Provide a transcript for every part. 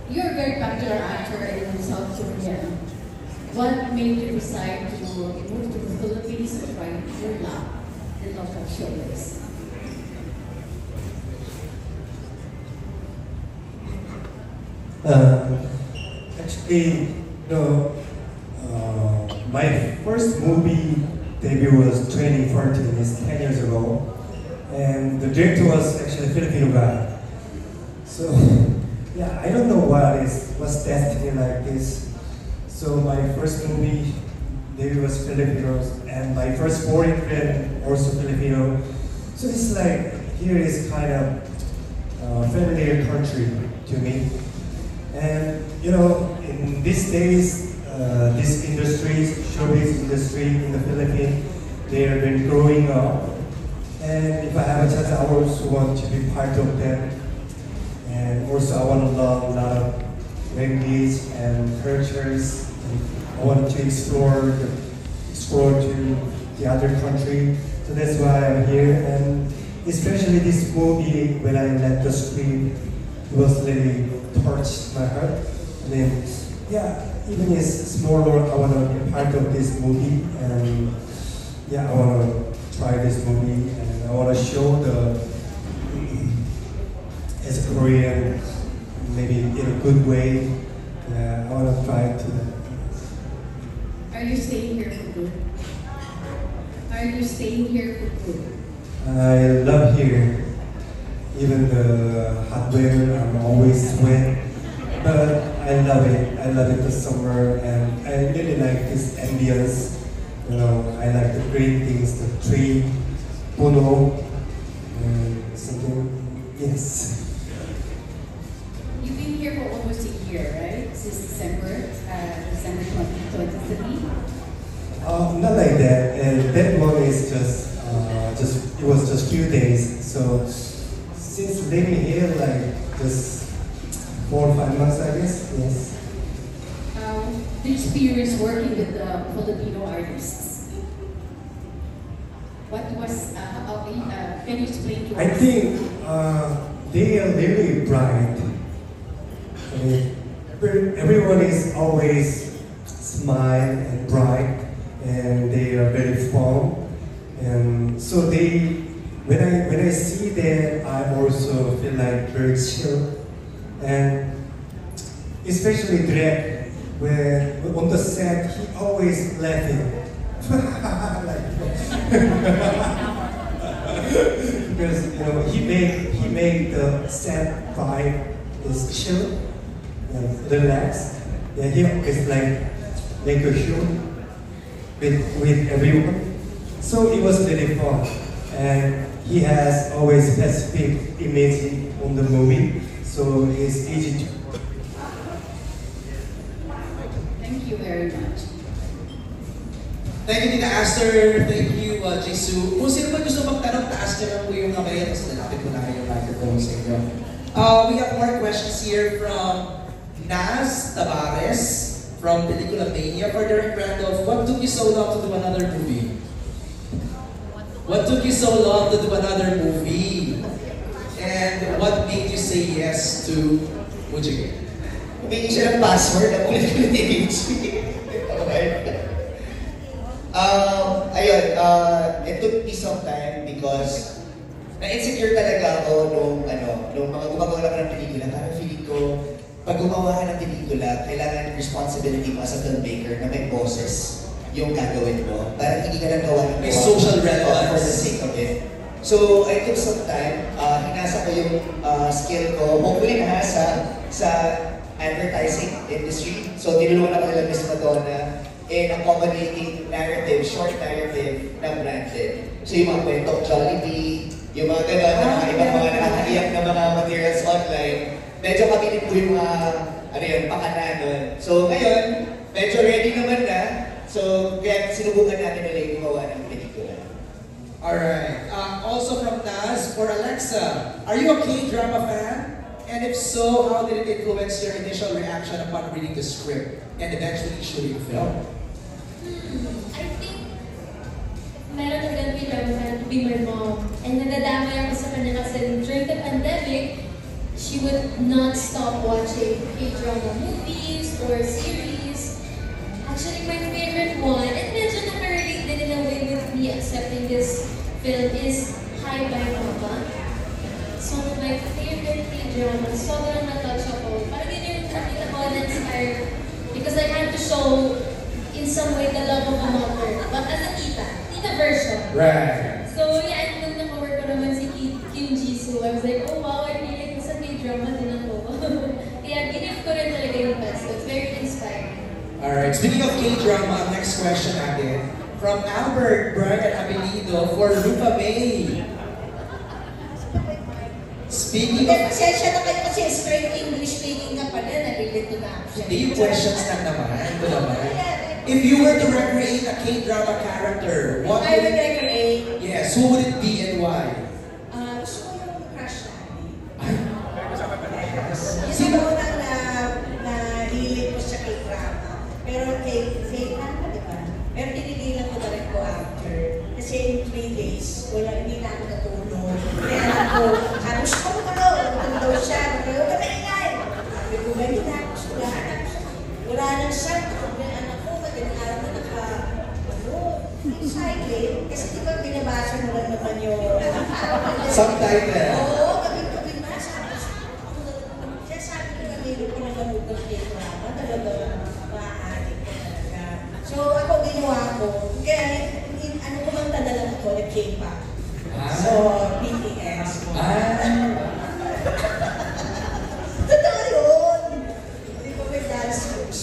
You're a very popular actor in South Korea. What made you decide to move to the Philippines to try your luck in local showbiz? Actually, my first movie debut was 2014, it's 10 years ago. And the director was actually a Filipino guy. So, yeah, I don't know what's destiny like this. So my first movie debut was Filipino, and my first foreign friend also Filipino. So it's like, here is kind of familiar country to me. And in these days, this industry, showbiz industry in the Philippines, they have been growing up. And if I have a chance, I also want to be part of them. And also I want to learn a lot of language and cultures. And I want to explore to the other country. So that's why I'm here. And especially this movie, when I read the script, it was really touched my heart. And then, yeah, even if it's small role, I want to be part of this movie. And yeah, I want to try this movie. And I want to show as a Korean, maybe in a good way. Yeah, I want to try to. Are you staying here for good? Are you staying here for good? I love here. Even the hot weather, I'm always wet. But I love it. I love it the summer, and I really like this ambience. I like the green things, the tree, puno, and something. Yes. You've been here for almost a year, right? Since December 2023. Not like that. And that one is just it was just few days. So since living here, like just 4 or 5 months, I guess. Yes. The experience working with the Filipino artists. What was? Can you explain to us? I think they are really bright. I mean, everyone is always smile and bright, and they are very fun. And so when I see them, I also feel like very chill. And especially Drake, when on the set, he always laughing. Because he made the set vibe is chill and relaxed. Yeah, he always like make a show with everyone. So it was really fun, and he has always specific image on the movie, so it's easy to. Thank you very much. Thank you, Tita Aster. Thank you, Jisoo. Kung sino man gusto magtanong, taas niyo lang po yung kamay at lalapit po namin yung microphone sa inyo. We have more questions here from Naz Tavares from Pelicula Mania for Derek Randolph. What took you so long to do another movie? What took you so long to do another movie? And what made you say yes to Mujige? Humingi siya ng password at ulit-ulit it took me some time because na-insecure talaga ako nung mga gumagawa lang ng pelikula. Parang feeling ko, pag gumawa ka ng pelikula, kailangan responsibility mo as a filmmaker na may boses yung gagawin mo. Parang hindi ka lang gawa ng may social relevance for the sake of it. So, I took some time. Hinasa ko yung skill ko. Hopefully, nahasa sa advertising industry. So, tinulungan ako nila Miss Madonna in accommodating narrative, short narrative na branded. So, yung mga kwentong Jollibee, yung mga gano'n, mga ibang mga nakakaiyak na mga materials online, medyo kami din po yung mga, pakana nun. So, ngayon, medyo ready naman na. So, kaya sinubukan natin ulit gumawa ng pelikula. Alright. Also from Naz, for Alexa, are you a K-drama fan? And if so, how did it influence your initial reaction upon reading the script and eventually shooting the film? I think meron talagang K-drama fan to be my mom. And nadadamay ako sa kanya kasi during the pandemic, she would not stop watching K-drama movies or series. Actually, my favorite one, and medyo nakarelate din in a way with me accepting this film, is Hi Bye Mama. So, my favorite K-drama, sobrang na-touch ako. Parang yun yung nakita ko na-inspired because I had to show in some way the love of a mother, but as a tita version. Right. So yeah, and nung naka-work ko naman si Kim Jisoo, I was like, oh wow, I really like sa K-drama din ako. Kaya ginip ko rin talaga yung best. So it's very inspiring. Alright, speaking of K-drama, next question natin. From Albert Brian Abelido for Rupa May. Speaking Hindi, of... pasensya na kayo kasi straight English speaking na pala, nalilito na ako. Hindi yung questions lang naman. Ito naman. If you were to recreate a K-drama character, what I would would recreate, Yes, who would it be and why? gusto ko yung crush namin. Ay, Yun ang unang nahilig ko sa K-drama. Pero K-drama, di ba? Pero tinigilan ko na rin ko after. Kasi in 3 days, hindi na ako natulog. Kaya alam ko, halos ko natulog daw siya. Huwag ka maingay. Sabi ko, ganyan na ako. Wala nang siya. Anak ko, madaling araw na excited. Kasi di ba binabasa mo lang naman yung subtitle. Oo, gabi-gabi na. Kaya sabi ko, nalilo ko na nanood ng K-drama. Talaga, maaari ko talaga. So, ako ginawa ko. Kaya, ano ko bang tadalan ko, na K-pop. So, BTS. Totoo yun. Hindi ko may dance moves.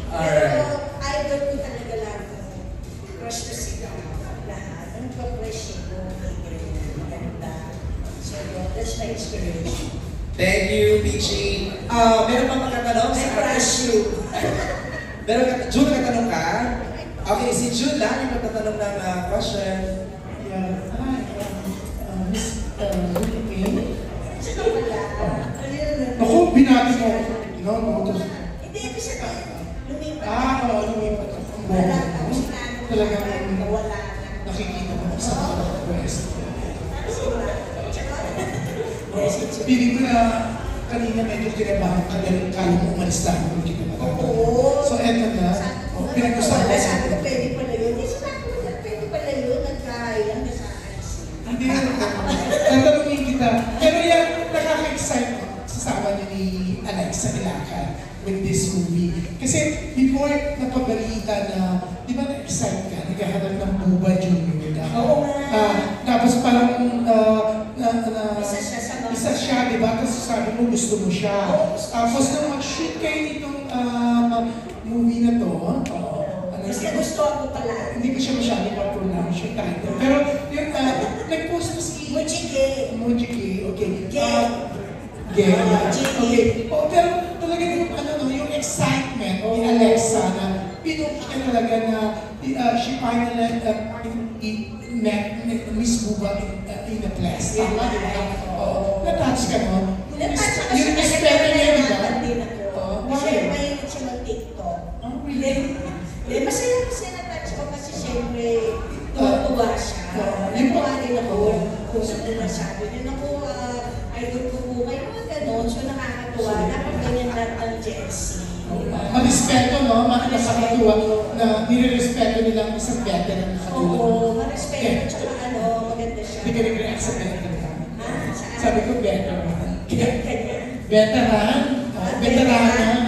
Pero, idol ko talaga lang. Crush ko sila. Lahat. Ang pag-crush ko, ganda. So, that's my inspiration. Thank you, PG. Meron bang magkatanong I sa crush you. June, nagtatanong ka? Okay, si June lang yung magtatanong ng question. Yeah. Miss Philippine. Sino wala? Ako, binati mo. No, no. Hindi, ibig sabihin, lumipat. Oo, lumipat ako. Wala ka, sinano ko Talagang na wala na. nakikita mo sa mga request. Piling ko na kanina medyo kinabahan ka dahil kala mo umalis tayo kung kinabahan. Oo. So, eto na. Pinag-usapan ko sa Sabi ko, pwede pala yun. Hindi, sinabi ko na pwede pala yun. Nagkahayang na sa akin. Hindi yun. Tatanungin kita. Pero yan, nakaka-excite mo. Sasama niyo ni Alexa Ilacan with this movie. Kasi before napabalita na, di ba na-excite ka? Naghahanap ng Buba Junior na. Oo nga. Tapos parang, Isa siya, di ba? Tapos sabi mo, gusto mo siya. Tapos nung mag-shoot kayo nitong movie na to, Kasi gusto ako pala. hindi ko siya masyadong ma-pronounce yung title. Pero yung nag-post mo si Mujige. Mujige, okay. Gay. Gay. Mujige. Okay. Oh, pero talaga yung yung excitement ni Alexa na pinuki ka talaga na she finally met Miss Buba in the class. Tama, di ba? Oo. Na-touch ka mo? Natouch ako Yung siya kasi respeto niya, di ba? nalalaman din ako. Kasi Bakit? mahilig siya mag-TikTok. Oh, really? Masaya kasi na-touch ko kasi siyempre tuwa siya. Yung Natuwa din ako kung ano nasabi niya. Naku, idol ko po kayo mga ganon. So nakakatuwa. Dapat ganyan lahat ng Gen Z. Marespeto, no? Makakatuwa na nire-respeto nilang isang veteran na katulad. Oo, marespeto. Tsaka maganda siya. Hindi ka nag-react sa veteran. Saan? Sabi ko veteran. Ganyan. Veteran? Veteran?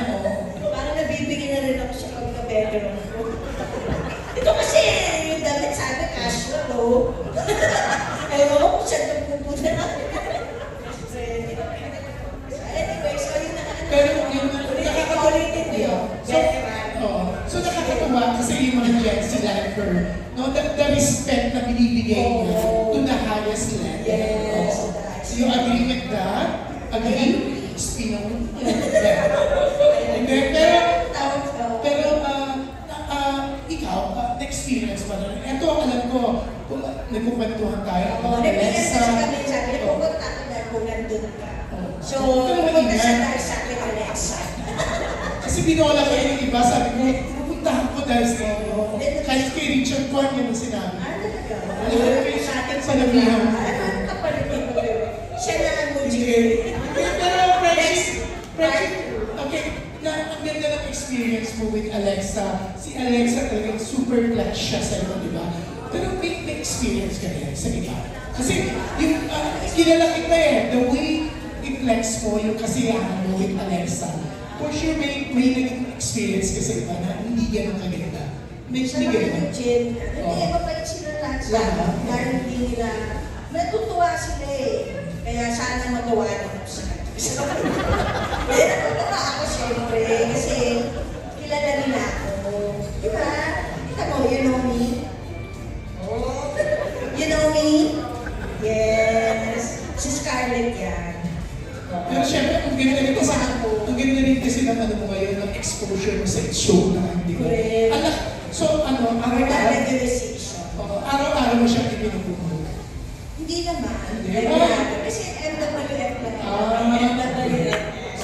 Parang nabibigyan na rin ako sa pagka-veteran ko. Ito kasi, yung damit sabi, casual, no? Ewan ko kung saan ito pupunta na. Anyway, so yun na. Pero yung Ulitin mo yun. Veteran. So nakakatuwa kasi yung mga Gen Z lifer, no? The respect na binibigay niya to the highest level. Yes. So you agree with that? Agree? Spinong? Hindi, pero ikaw, na-experience mo na. Ito, alam ko, nagkukwentuhan tayo. Nagbigas kasi kami, sabi niya, pupunta ako dahil kung nandun ka. So, pupunta siya dahil sa akin, Alexa. Kasi binola ko yung iba, sabi ko, pupuntahan ko dahil sa inyo. Kahit kay Richard Kwan yung sinabi. Talaga? Sa atin sa labihan. Ano ka pa rin? Siya na ang Hindi. Mujige. Pero Okay, ang ganda ng experience mo with Alexa. Si Alexa talagang super clutch siya sa'yo, di ba? Pero may experience ka rin sa iba. Kasi yung kilala kita the way i-flex mo yung kasiyahan mo with Alexa. For sure, may naging experience ka sa iba na hindi ganun kaganda. May ganun. Hindi, mabait sila lahat sa akin. Dahil hindi nila, natutuwa sila Kaya sana magawa nila sa Kaya natutuwa ako siyempre, kasi kilala nila ako. Diba? Kita mo, you know me? Oh, you know me? Yes. Si Scarlett yan. Pero syempre, ang ganda rin kasi ng ano mo ngayon, ng exposure mo sa show na, di ba? Correct. So, araw-araw mo siya pinupupulog. Hindi naman. Kasi MWF na MWF.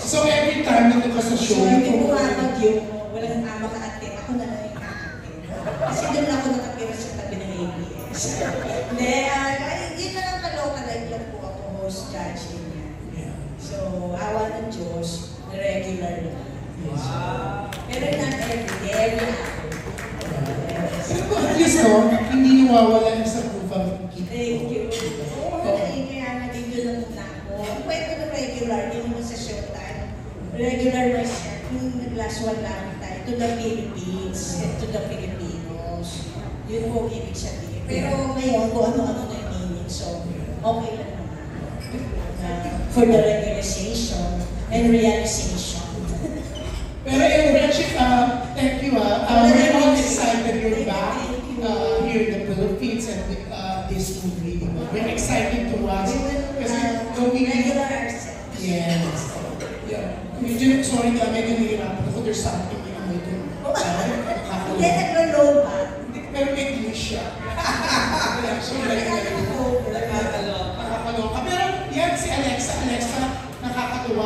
So, every time na sa show, So, hindi pumapag yung walang maka-attend. Ako na lang yung maka-attend. Kasi doon ako nakapira sa tabi ng ABS. Hindi, yun na lang kaloka lang po ako host judging niya. So, awa ng Diyos, regular na. Pero not every day, pero at least, no, hindi nawawala yung sa proof of keep. Thank you. Kaya naging yun lang muna ako. Ang kwento ng regular, hindi mo sa showtime. Regular was yung nag-last one lang tayo to the Philippines and to the Filipinos. Yun po ibig sabihin. Pero ngayon, kung ano-ano na yung meaning, so okay lang naman. For the regularization and realization. Pero anyway, thank you. We're all excited you're back here in the Philippines and with this movie. We're excited to watch. Kasi going regular ourselves. Yes. Yeah. Medyo, sorry ka, medyo nahihirapan ako. There's something in my Hindi, naglo-low ba?